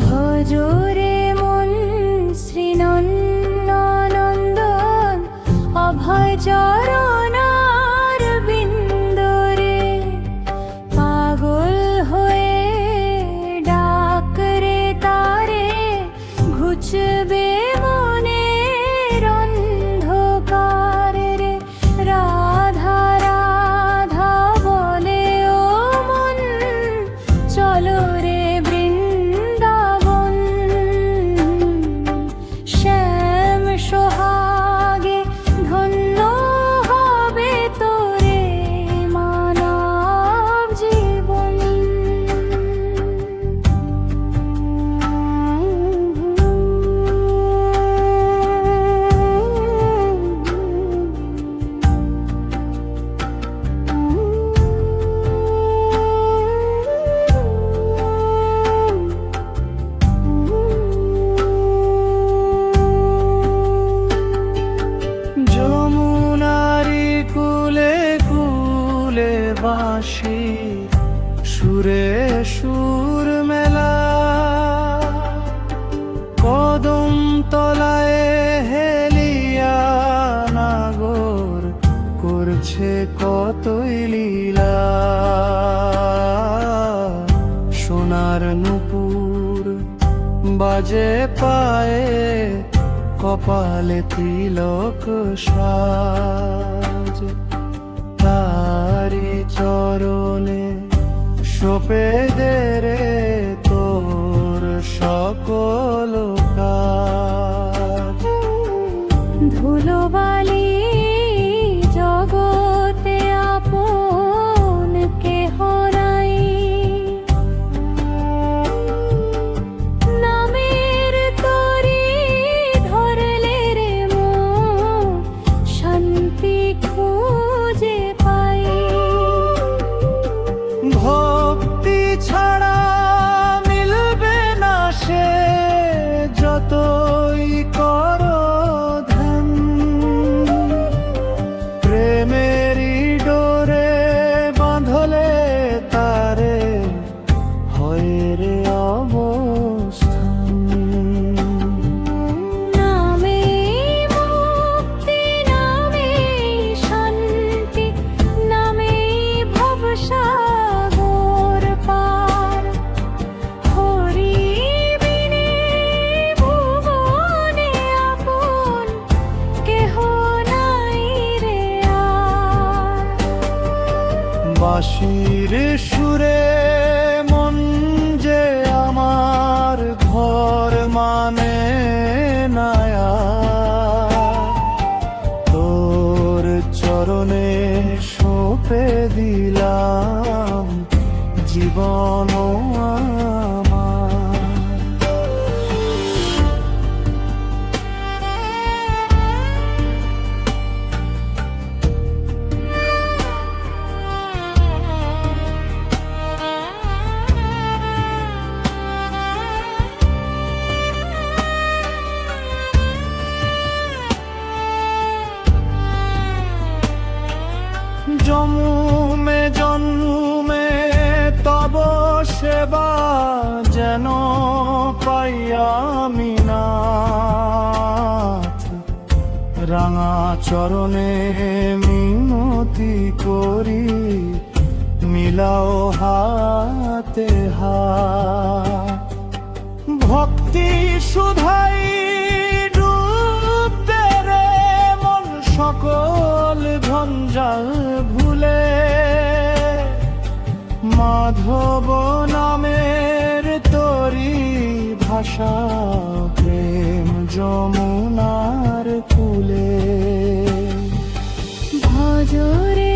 ভজরে মন শ্রীনন্দন অভয় চরণার বিন্দরে পাগল হয়ে ডাক রে তারে ঘুচবে মনের অন্ধকার রে। রাধা রাধা বলে ও মন চলো রে বৃন্দাবন। শ্যাম সোহাগে ধন্য হবে তোরে মানব জীবন। যমুনারি কুলে কুলে বাঁশি সুরে সুর মেলা, কদম তলায় হেলিয়া নাগর করছে কতই লীলা। সোনার নূপুর বাজে পায়ে, কপালে তিলক সাজ, তারি চরণে সোপে দে রে তোর সকল কাজ। ধুলোবালি জগতে আপন কেহ নাই, নামের তরি ধরলে রে মন শান্তি খুঁজে পাই। ভক্তি ছাড়া মিলবে না সে যতই করো ধ্যান, প্রেমেরই ডোরে বাঁধলে তারে হয় রে অবস্থান। নামে মুক্তি, নামে শান্তি, নামে ভবসাগর পার। হরি বিনে ভুবনে আপন কেহ নাই রে আর। বাঁশির সুরে মন যে আমার ঘর মানে নায়া, তোর চরণে সঁপে দিলাম জীবন আমার। জন্মে জন্মে তব সেবা যেন পাই আমি নাথ, রাঙা চরণে মিনতি করি মিলাও হাতে হাত। ভক্তি সুধাই ডুব দে রে মন সকল ভঞ্জাল ভুলে, মাধব নামের তরি ভাষা প্রেম যমুনার কুলে। ভজরে